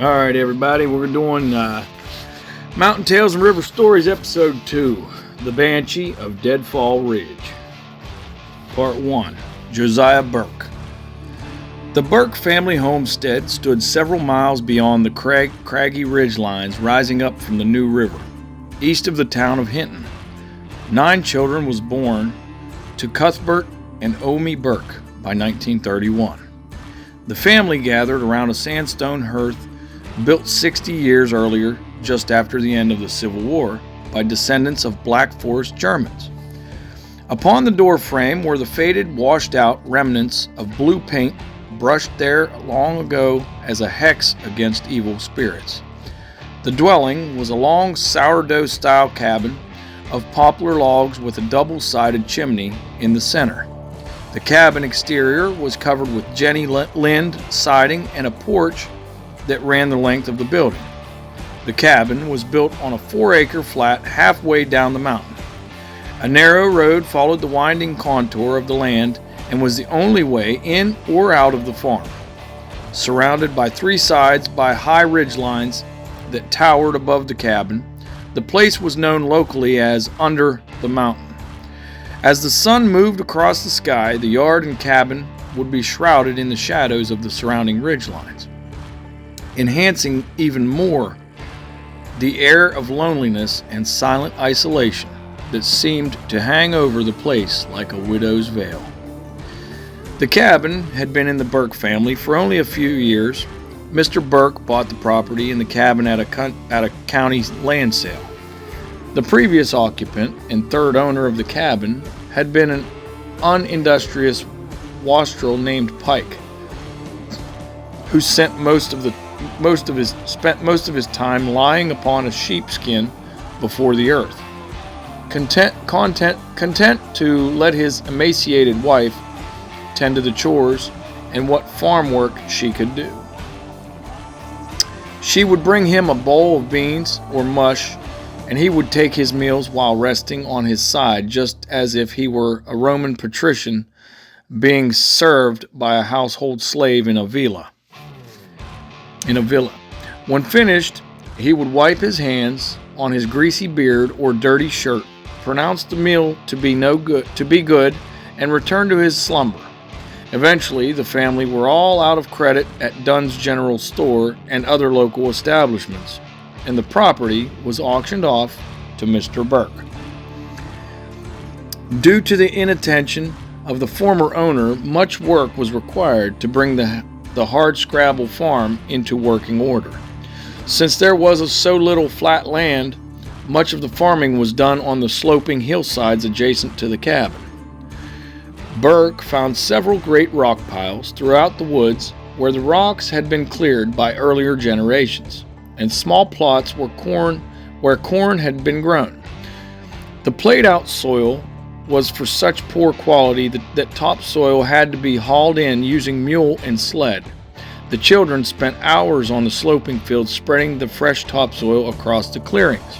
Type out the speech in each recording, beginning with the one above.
All right, everybody, we're doing Mountain Tales and River Stories, Episode 2, The Banshee of Deadfall Ridge. Part 1, Josiah Burke. The Burke family homestead stood several miles beyond the craggy ridgelines rising up from the New River, east of the town of Hinton. 9 children was born to Cuthbert and Omi Burke by 1931. The family gathered around a sandstone hearth built 60 years earlier, just after the end of the Civil War, by descendants of Black Forest Germans. Upon the door frame were the faded, washed-out remnants of blue paint brushed there long ago as a hex against evil spirits. The dwelling was a long sourdough-style cabin of poplar logs with a double-sided chimney in the center. The cabin exterior was covered with Jenny Lind siding and a porch that ran the length of the building. The cabin was built on a 4-acre flat halfway down the mountain. A narrow road followed the winding contour of the land and was the only way in or out of the farm. Surrounded by 3 sides by high ridge lines that towered above the cabin, the place was known locally as Under the Mountain. As the sun moved across the sky, the yard and cabin would be shrouded in the shadows of the surrounding ridge lines, enhancing even more the air of loneliness and silent isolation that seemed to hang over the place like a widow's veil. The cabin had been in the Burke family for only a few years. Mr. Burke bought the property and the cabin at a county land sale. The previous occupant and third owner of the cabin had been an unindustrious wastrel named Pike, who spent most of his time lying upon a sheepskin before the earth, content to let his emaciated wife tend to the chores and what farm work she could do. She would bring him a bowl of beans or mush, and he would take his meals while resting on his side, just as if he were a Roman patrician being served by a household slave in a villa. When finished, he would wipe his hands on his greasy beard or dirty shirt, pronounce the meal to be good, and return to his slumber. Eventually, the family were all out of credit at Dunn's General Store and other local establishments, and the property was auctioned off to Mr. Burke. Due to the inattention of the former owner, much work was required to bring the hardscrabble farm into working order. Since there was so little flat land, much of the farming was done on the sloping hillsides adjacent to the cabin. Burke found several great rock piles throughout the woods where the rocks had been cleared by earlier generations, and small plots where corn had been grown. The played-out soil was for such poor quality that topsoil had to be hauled in using mule and sled. The children spent hours on the sloping fields spreading the fresh topsoil across the clearings.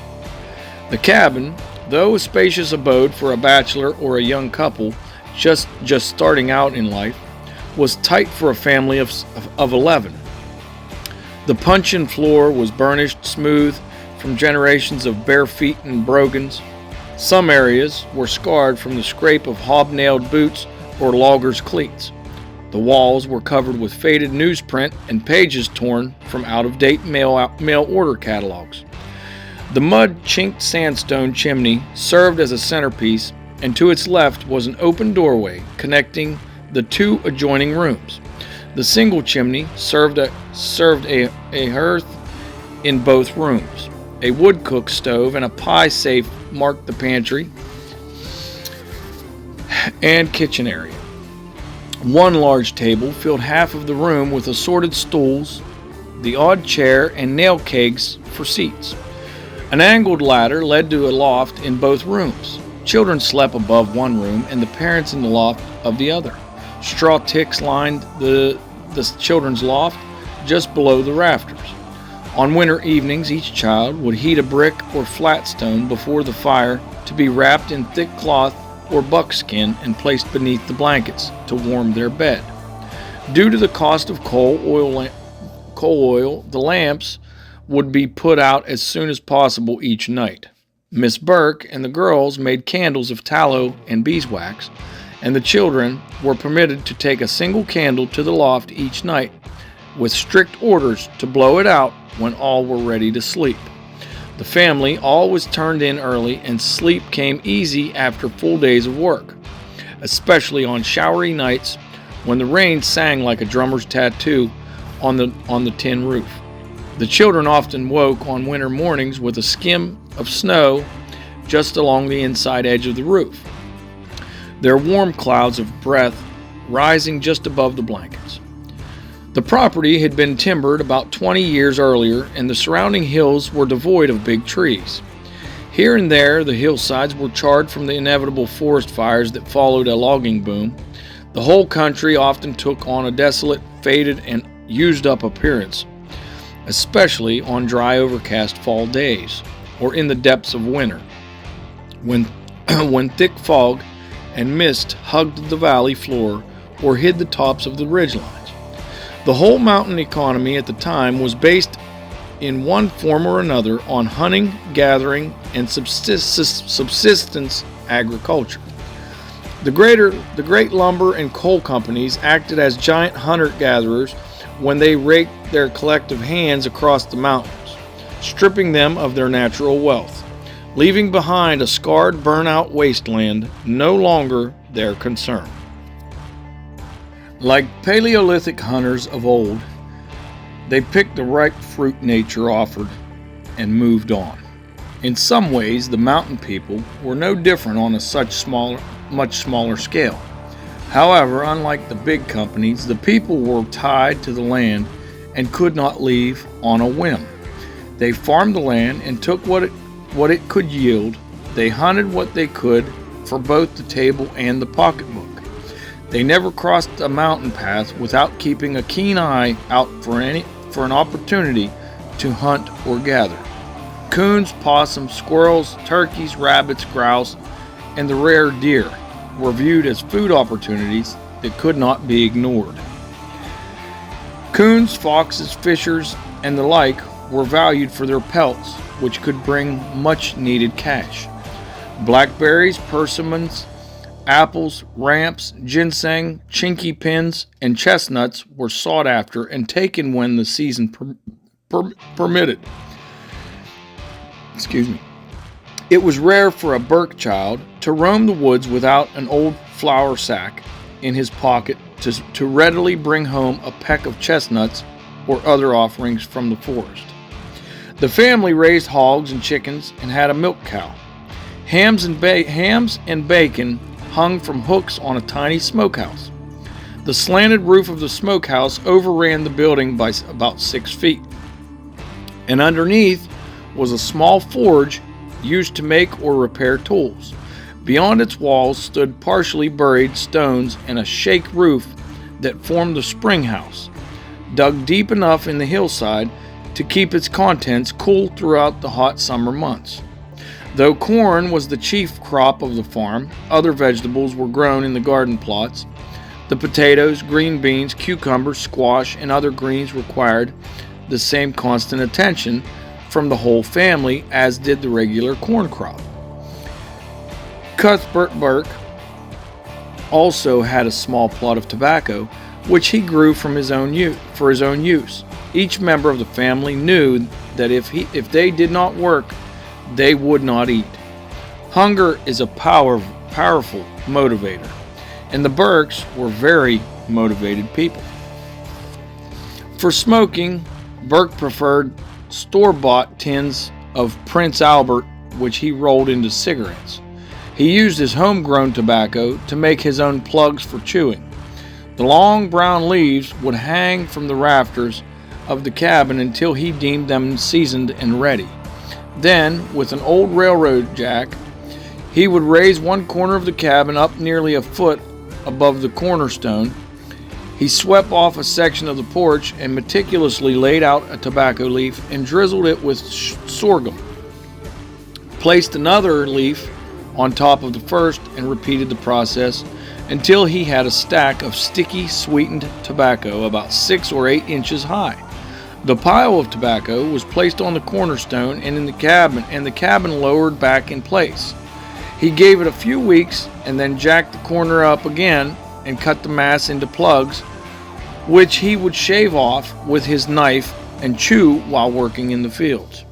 The cabin, though a spacious abode for a bachelor or a young couple just starting out in life, was tight for a family of 11. The puncheon floor was burnished smooth from generations of bare feet and brogans. Some areas were scarred from the scrape of hobnailed boots or loggers' cleats. The walls were covered with faded newsprint and pages torn from out-of-date mail order catalogs. The mud-chinked sandstone chimney served as a centerpiece, and to its left was an open doorway connecting the 2 adjoining rooms. The single chimney served a hearth in both rooms. A wood cook stove and a pie safe marked the pantry and kitchen area. One large table filled half of the room with assorted stools, the odd chair, and nail kegs for seats. An angled ladder led to a loft in both rooms. Children slept above one room and the parents in the loft of the other. Straw ticks lined the children's loft just below the rafters. On winter evenings, each child would heat a brick or flat stone before the fire to be wrapped in thick cloth or buckskin and placed beneath the blankets to warm their bed. Due to the cost of coal, coal oil, the lamps would be put out as soon as possible each night. Miss Burke and the girls made candles of tallow and beeswax, and the children were permitted to take a single candle to the loft each night, with strict orders to blow it out when all were ready to sleep. The family always turned in early, and sleep came easy after full days of work, especially on showery nights when the rain sang like a drummer's tattoo on the tin roof. The children often woke on winter mornings with a skim of snow just along the inside edge of the roof, their warm clouds of breath rising just above the blankets. The property had been timbered about 20 years earlier, and the surrounding hills were devoid of big trees. Here and there, the hillsides were charred from the inevitable forest fires that followed a logging boom. The whole country often took on a desolate, faded, and used-up appearance, especially on dry, overcast fall days, or in the depths of winter, when thick fog and mist hugged the valley floor or hid the tops of the ridgelines. The whole mountain economy at the time was based in one form or another on hunting, gathering, and subsistence agriculture. The great lumber and coal companies acted as giant hunter-gatherers when they raked their collective hands across the mountains, stripping them of their natural wealth, leaving behind a scarred, burnt-out wasteland no longer their concern. Like Paleolithic hunters of old, they picked the ripe fruit nature offered and moved on. In some ways, the mountain people were no different on a much smaller scale. However, unlike the big companies, the people were tied to the land and could not leave on a whim. They farmed the land and took what it could yield. They hunted what they could for both the table and the pocketbook. They never crossed a mountain path without keeping a keen eye out for an opportunity to hunt or gather. Coons, possums, squirrels, turkeys, rabbits, grouse, and the rare deer were viewed as food opportunities that could not be ignored. Coons, foxes, fishers, and the like were valued for their pelts, which could bring much needed cash. Blackberries, persimmons, apples, ramps, ginseng, chinky pins, and chestnuts were sought after and taken when the season permitted. It was rare for a Burke child to roam the woods without an old flour sack in his pocket to readily bring home a peck of chestnuts or other offerings from the forest. The family raised hogs and chickens and had a milk cow. Hams and bacon hung from hooks on a tiny smokehouse. The slanted roof of the smokehouse overran the building by about 6 feet, and underneath was a small forge used to make or repair tools. Beyond its walls stood partially buried stones and a shake roof that formed the spring house, dug deep enough in the hillside to keep its contents cool throughout the hot summer months. Though corn was the chief crop of the farm, other vegetables were grown in the garden plots. The potatoes, green beans, cucumbers, squash, and other greens required the same constant attention from the whole family as did the regular corn crop. Cuthbert Burke also had a small plot of tobacco, which he grew for his own use. Each member of the family knew that if they did not work, they would not eat. Hunger is a powerful motivator, and the Burkes were very motivated people. For smoking, Burke preferred store-bought tins of Prince Albert, which he rolled into cigarettes. He used his homegrown tobacco to make his own plugs for chewing. The long brown leaves would hang from the rafters of the cabin until he deemed them seasoned and ready. Then, with an old railroad jack, he would raise one corner of the cabin up nearly a foot above the cornerstone. He swept off a section of the porch and meticulously laid out a tobacco leaf and drizzled it with sorghum. Placed another leaf on top of the first and repeated the process until he had a stack of sticky, sweetened tobacco about 6 or 8 inches high. The pile of tobacco was placed on the cornerstone and the cabin lowered back in place. He gave it a few weeks and then jacked the corner up again and cut the mass into plugs, which he would shave off with his knife and chew while working in the fields.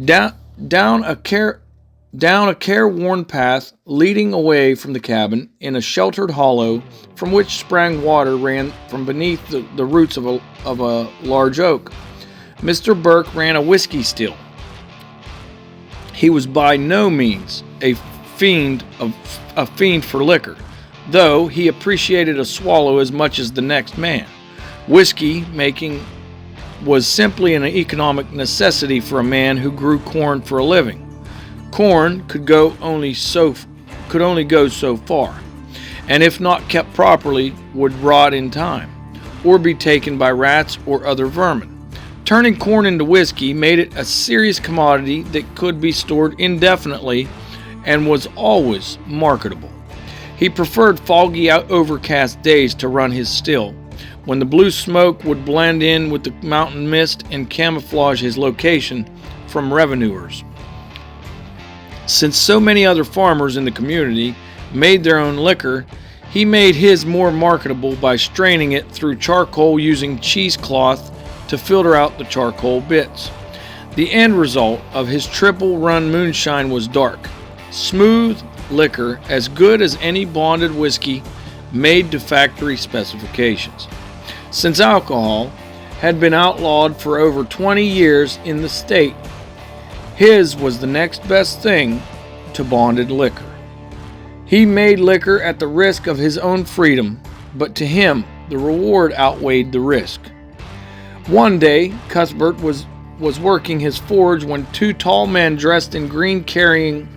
Down a careworn path leading away from the cabin in a sheltered hollow from which sprang water ran from beneath the roots of a large oak. Mr. Burke ran a whiskey still. He was by no means a fiend for liquor, though he appreciated a swallow as much as the next man. Whiskey making was simply an economic necessity for a man who grew corn for a living. Corn could only go so far, and if not kept properly, would rot in time, or be taken by rats or other vermin. Turning corn into whiskey made it a serious commodity that could be stored indefinitely and was always marketable. He preferred foggy, overcast days to run his still, when the blue smoke would blend in with the mountain mist and camouflage his location from revenuers. Since so many other farmers in the community made their own liquor, he made his more marketable by straining it through charcoal using cheesecloth to filter out the charcoal bits. The end result of his triple run moonshine was dark, smooth liquor as good as any bonded whiskey made to factory specifications. Since alcohol had been outlawed for over 20 years in the state, his was the next best thing to bonded liquor. He made liquor at the risk of his own freedom, but to him the reward outweighed the risk. One day, Cuthbert was working his forge when two tall men dressed in green carrying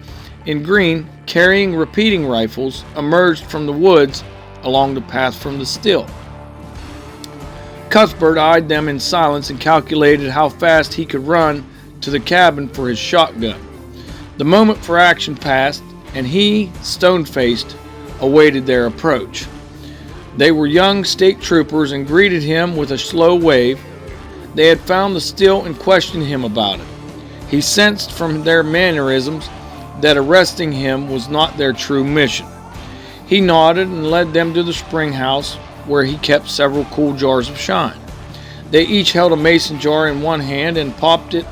repeating rifles emerged from the woods along the path from the still. Cuthbert eyed them in silence and calculated how fast he could run to the cabin for his shotgun. The moment for action passed, and he, stone-faced, awaited their approach. They were young state troopers and greeted him with a slow wave. They had found the still and questioned him about it. He sensed from their mannerisms that arresting him was not their true mission. He nodded and led them to the spring house, where he kept several cool jars of shine. They each held a mason jar in one hand and popped it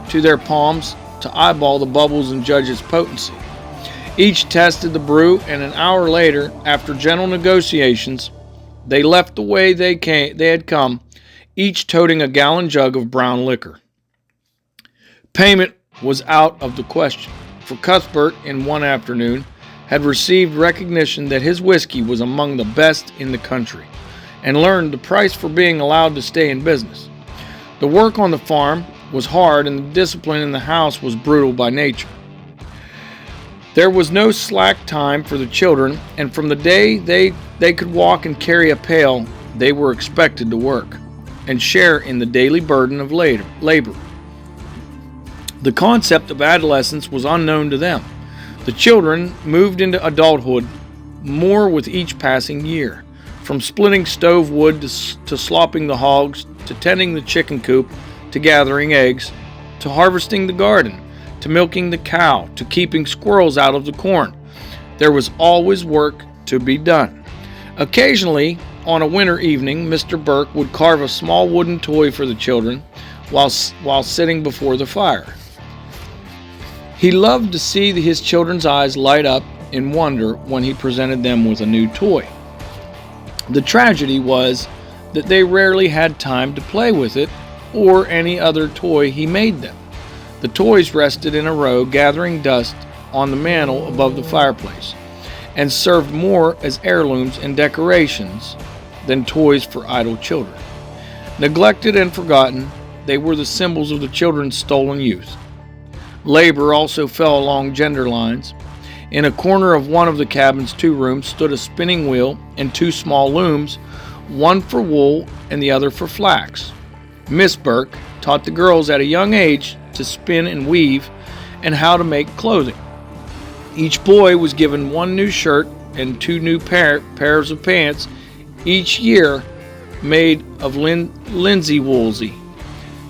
to their palms to eyeball the bubbles and judge its potency. Each tested the brew, and an hour later, after gentle negotiations, they left the way they had come, each toting a gallon jug of brown liquor. Payment was out of the question, for Cuthbert, in one afternoon, had received recognition that his whiskey was among the best in the country, and learned the price for being allowed to stay in business. The work on the farm was hard, and the discipline in the house was brutal by nature. There was no slack time for the children, and from the day they could walk and carry a pail, they were expected to work and share in the daily burden of labor. The concept of adolescence was unknown to them. The children moved into adulthood more with each passing year, from splitting stove wood to slopping the hogs, to tending the chicken coop, to gathering eggs, to harvesting the garden, to milking the cow, to keeping squirrels out of the corn. There was always work to be done. Occasionally, on a winter evening, Mr. Burke would carve a small wooden toy for the children while sitting before the fire. He loved to see his children's eyes light up in wonder when he presented them with a new toy. The tragedy was that they rarely had time to play with it or any other toy he made them. The toys rested in a row, gathering dust on the mantel above the fireplace, and served more as heirlooms and decorations than toys for idle children. Neglected and forgotten, they were the symbols of the children's stolen youth. Labor also fell along gender lines. In a corner of one of the cabin's 2 rooms stood a spinning wheel and 2 small looms, one for wool and the other for flax. Miss Burke taught the girls at a young age to spin and weave and how to make clothing. Each boy was given 1 new shirt and 2 new pairs of pants each year, made of linsey woolsey.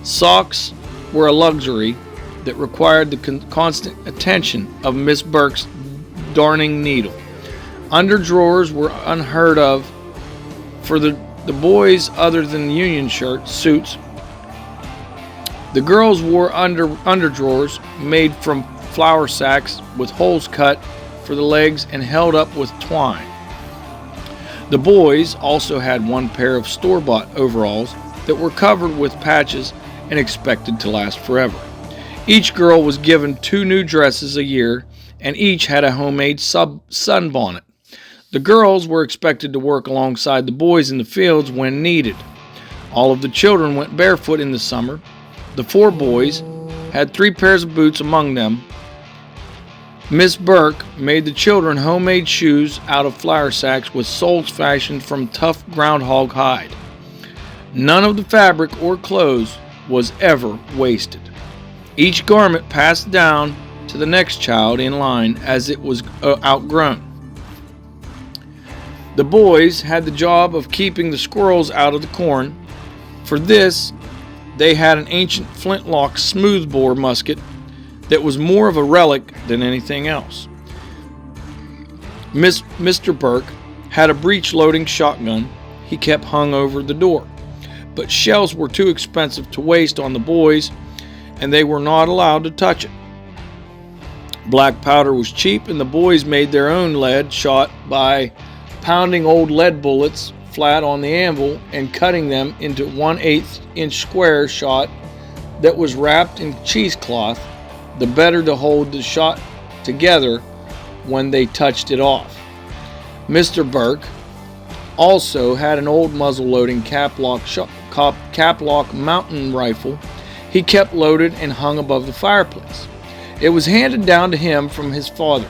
Socks were a luxury that required the constant attention of Miss Burke's darning needle. Underdrawers were unheard of for the boys other than union shirts, suits. The girls wore underdrawers made from flour sacks with holes cut for the legs and held up with twine. The boys also had one pair of store-bought overalls that were covered with patches and expected to last forever. Each girl was given 2 new dresses a year, and each had a homemade sunbonnet. The girls were expected to work alongside the boys in the fields when needed. All of the children went barefoot in the summer. The 4 boys had 3 pairs of boots among them. Miss Burke made the children homemade shoes out of flour sacks with soles fashioned from tough groundhog hide. None of the fabric or clothes was ever wasted. Each garment passed down to the next child in line as it was outgrown. The boys had the job of keeping the squirrels out of the corn. For this, they had an ancient flintlock smoothbore musket that was more of a relic than anything else. Mr. Burke had a breech-loading shotgun he kept hung over the door, but shells were too expensive to waste on the boys, and they were not allowed to touch it. Black powder was cheap, and the boys made their own lead shot by pounding old lead bullets flat on the anvil and cutting them into 1/8 inch square shot that was wrapped in cheesecloth, the better to hold the shot together when they touched it off. Mr. Burke also had an old muzzle-loading cap-lock mountain rifle he kept loaded and hung above the fireplace. It was handed down to him from his father,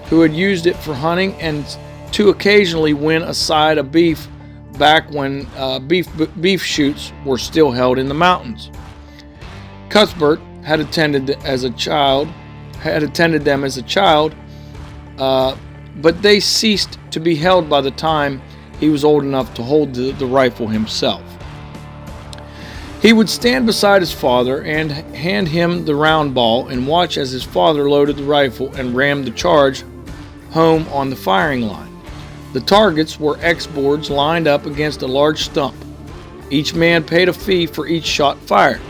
who had used it for hunting and to occasionally win a side of beef back when beef shoots were still held in the mountains. Cuthbert had attended them as a child, but they ceased to be held by the time he was old enough to hold the rifle himself. He would stand beside his father and hand him the round ball and watch as his father loaded the rifle and rammed the charge home on the firing line. The targets were X boards lined up against a large stump. Each man paid a fee for each shot fired.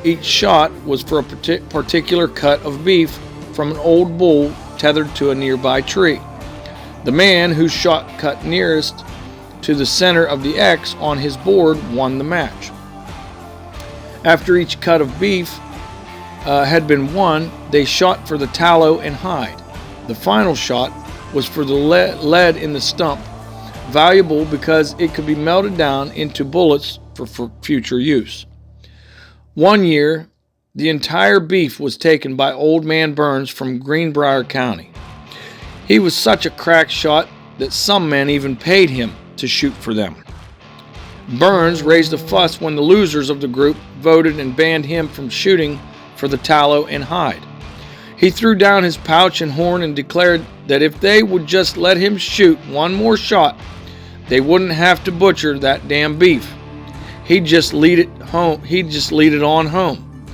Each shot was for a particular cut of beef from an old bull tethered to a nearby tree. The man whose shot cut nearest to the center of the X on his board won the match. After each cut of beef had been won, they shot for the tallow and hide. The final shot was for the lead in the stump, valuable because it could be melted down into bullets for future use. One year, the entire beef was taken by Old Man Burns from Greenbrier County. He was such a crack shot that some men even paid him to shoot for them. Burns raised a fuss when the losers of the group voted and banned him from shooting for the tallow and hide. He threw down his pouch and horn and declared that if they would just let him shoot one more shot, they wouldn't have to butcher that damn beef. He'd just lead it on home.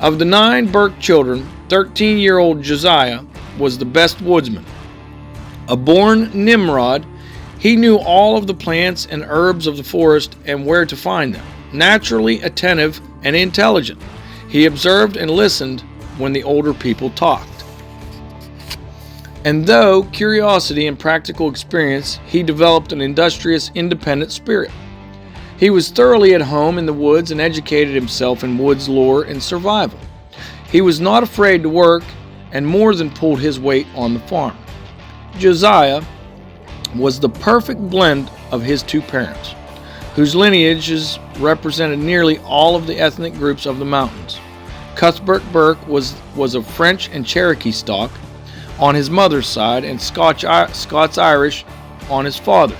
Of the 9 Burke children, 13-year-old Josiah was the best woodsman. A born Nimrod, he knew all of the plants and herbs of the forest and where to find them. Naturally attentive and intelligent, he observed and listened when the older people talked. And though curiosity and practical experience, he developed an industrious, independent spirit. He was thoroughly at home in the woods and educated himself in woods lore and survival. He was not afraid to work and more than pulled his weight on the farm. Josiah was the perfect blend of his 2 parents, whose lineages represented nearly all of the ethnic groups of the mountains. Cuthbert Burke was of French and Cherokee stock on his mother's side and Scots-Irish on his father's.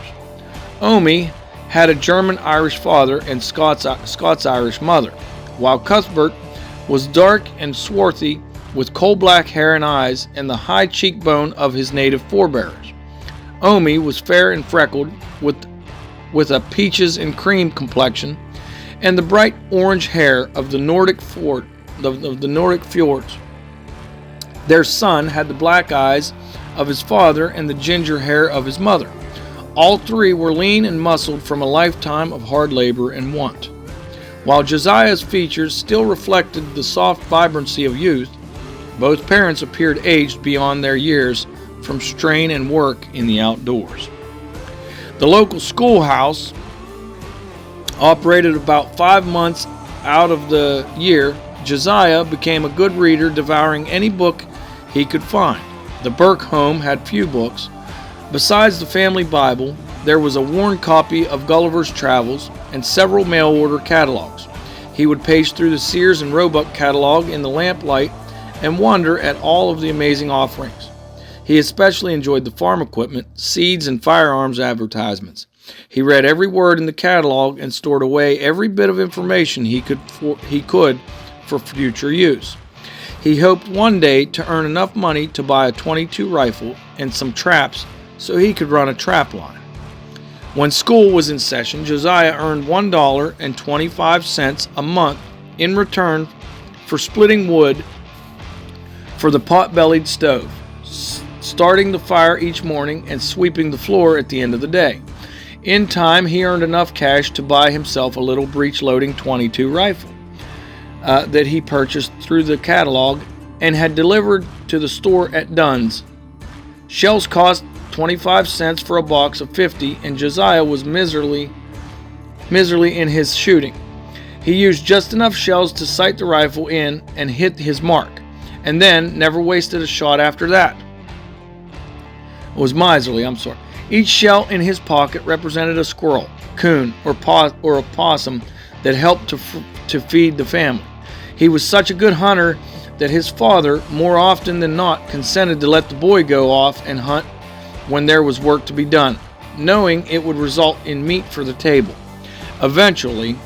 Omi had a German-Irish father and Scots-Irish mother, while Cuthbert was dark and swarthy with coal-black hair and eyes and the high cheekbone of his native forebears. Omi was fair and freckled with a peaches and cream complexion and the bright orange hair of the Nordic fjords. Their son had the black eyes of his father and the ginger hair of his mother. All three were lean and muscled from a lifetime of hard labor and want. While Josiah's features still reflected the soft vibrancy of youth, both parents appeared aged beyond their years from strain and work in the outdoors. The local schoolhouse operated about 5 months out of the year. Josiah became a good reader, devouring any book he could find. The Burke home had few books. Besides the family Bible, there was a worn copy of Gulliver's Travels and several mail-order catalogs. He would page through the Sears and Roebuck catalog in the lamplight and wonder at all of the amazing offerings. He especially enjoyed the farm equipment, seeds, and firearms advertisements. He read every word in the catalog and stored away every bit of information he could for future use. He hoped one day to earn enough money to buy a .22 rifle and some traps so he could run a trap line. When school was in session, Josiah earned $1.25 a month in return for splitting wood for the pot-bellied stove, starting the fire each morning and sweeping the floor at the end of the day. In time, he earned enough cash to buy himself a little breech-loading .22 rifle that he purchased through the catalog and had delivered to the store at Dunn's. Shells cost 25 cents for a box of 50, and Josiah was miserly in his shooting. He used just enough shells to sight the rifle in and hit his mark, and then never wasted a shot after that. It was miserly, Each shell in his pocket represented a squirrel, coon, or a possum that helped to feed the family. He was such a good hunter that his father, more often than not, consented to let the boy go off and hunt when there was work to be done, knowing it would result in meat for the table. Eventually,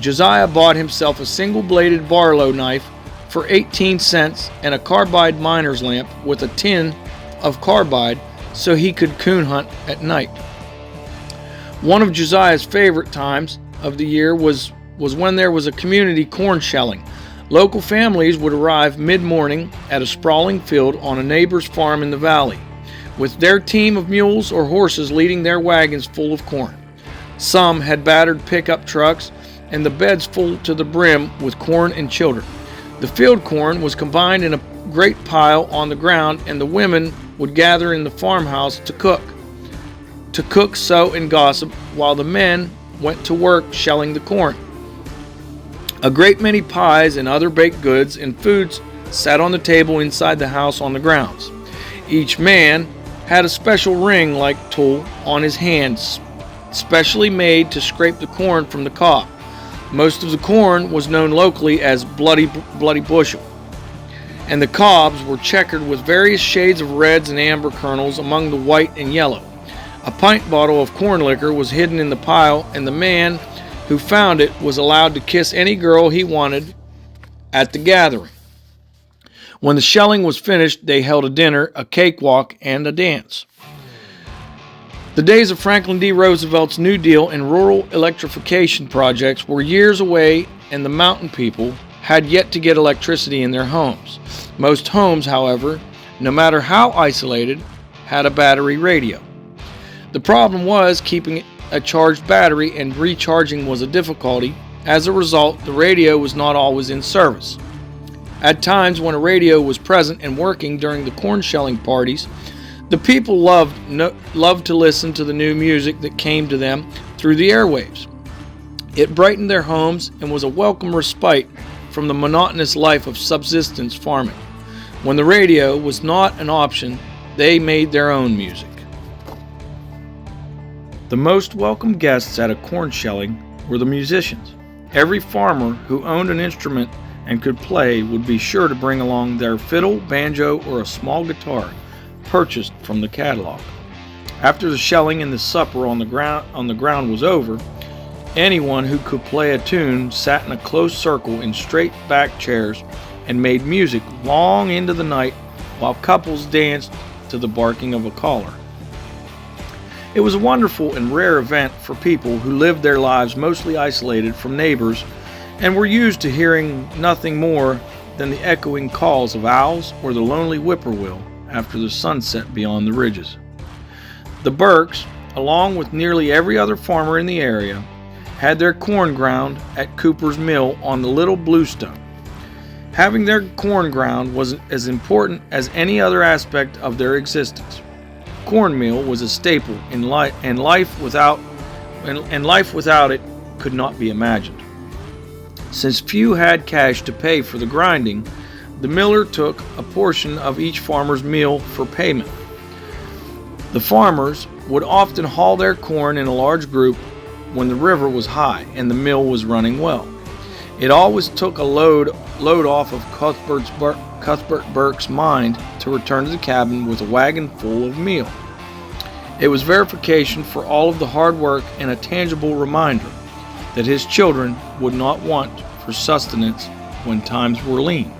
Josiah bought himself a single-bladed Barlow knife for 18 cents and a carbide miner's lamp with a tin of carbide so he could coon hunt at night. One of Josiah's favorite times of the year was when there was a community corn shelling. Local families would arrive mid-morning at a sprawling field on a neighbor's farm in the valley, with their team of mules or horses leading their wagons full of corn. Some had battered pickup trucks and the beds full to the brim with corn and children. The field corn was combined in a great pile on the ground, and the women would gather in the farmhouse to cook, sew, and gossip, while the men went to work shelling the corn. A great many pies and other baked goods and foods sat on the table inside the house on the grounds. Each man had a special ring-like tool on his hands, specially made to scrape the corn from the cob. Most of the corn was known locally as bloody bushel, and the cobs were checkered with various shades of reds and amber kernels among the white and yellow. A pint bottle of corn liquor was hidden in the pile, and the man who found it was allowed to kiss any girl he wanted at the gathering. When the shelling was finished, they held a dinner, a cakewalk, and a dance. The days of Franklin D. Roosevelt's New Deal and rural electrification projects were years away, and the mountain people had yet to get electricity in their homes. Most homes, however, no matter how isolated, had a battery radio. The problem was keeping a charged battery, and recharging was a difficulty. As a result, the radio was not always in service. At times when a radio was present and working during the corn shelling parties, the people loved to listen to the new music that came to them through the airwaves. It brightened their homes and was a welcome respite from the monotonous life of subsistence farming. When the radio was not an option, they made their own music. The most welcome guests at a corn shelling were the musicians. Every farmer who owned an instrument and could play would be sure to bring along their fiddle, banjo, or a small guitar purchased from the catalog. After the shelling and the supper on the ground was over, anyone who could play a tune sat in a close circle in straight back chairs and made music long into the night while couples danced to the barking of a caller. It was a wonderful and rare event for people who lived their lives mostly isolated from neighbors and were used to hearing nothing more than the echoing calls of owls or the lonely whippoorwill after the sunset beyond the ridges. The Burkes, along with nearly every other farmer in the area, had their corn ground at Cooper's Mill on the Little Bluestone. Having their corn ground was as important as any other aspect of their existence. Cornmeal was a staple in life, and life without it could not be imagined. Since few had cash to pay for the grinding, the miller took a portion of each farmer's meal for payment. The farmers would often haul their corn in a large group when the river was high and the mill was running well. It always took a load off of Cuthbert Burke's mind to return to the cabin with a wagon full of meal. It was verification for all of the hard work and a tangible reminder that his children would not want for sustenance when times were lean.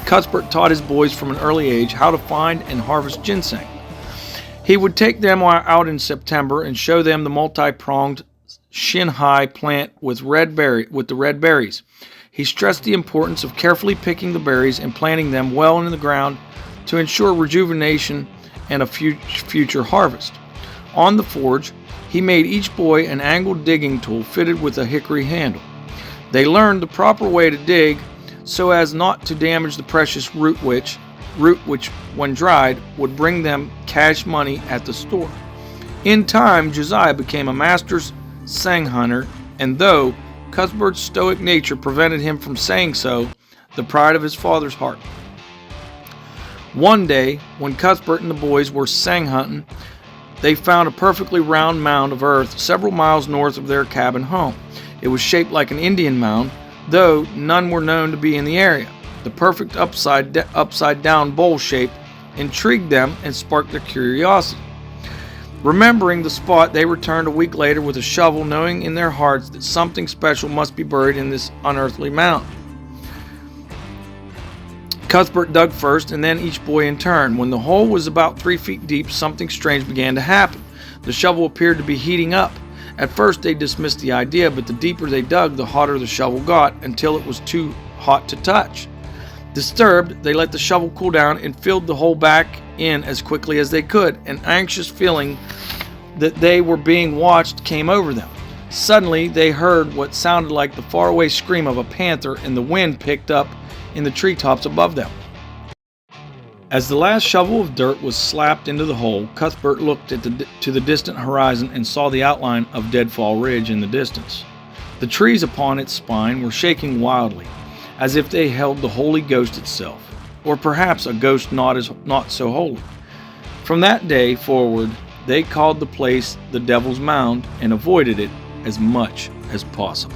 Cuthbert taught his boys from an early age how to find and harvest ginseng. He would take them out in September and show them the multi-pronged, shin-high plant with the red berries. He stressed the importance of carefully picking the berries and planting them well into the ground to ensure rejuvenation and a future harvest. On the forge, he made each boy an angled digging tool fitted with a hickory handle. They learned the proper way to dig so as not to damage the precious root which, when dried, would bring them cash money at the store. In time, Josiah became a master's sang hunter, and though Cuthbert's stoic nature prevented him from saying so, the pride of his father's heart. One day, when Cuthbert and the boys were sang hunting, they found a perfectly round mound of earth several miles north of their cabin home. It was shaped like an Indian mound, though none were known to be in the area. The perfect upside-down bowl shape intrigued them and sparked their curiosity. Remembering the spot, they returned a week later with a shovel, knowing in their hearts that something special must be buried in this unearthly mound. Cuthbert dug first, and then each boy in turn. When the hole was about 3 feet deep, something strange began to happen. The shovel appeared to be heating up. At first they dismissed the idea, but the deeper they dug, the hotter the shovel got, until it was too hot to touch. Disturbed, they let the shovel cool down and filled the hole back in as quickly as they could. An anxious feeling that they were being watched came over them. Suddenly, they heard what sounded like the faraway scream of a panther, and the wind picked up in the treetops above them. As the last shovel of dirt was slapped into the hole, Cuthbert looked to the distant horizon and saw the outline of Deadfall Ridge in the distance. The trees upon its spine were shaking wildly, as if they held the Holy Ghost itself, or perhaps a ghost not so holy. From that day forward, they called the place the Devil's Mound and avoided it as much as possible.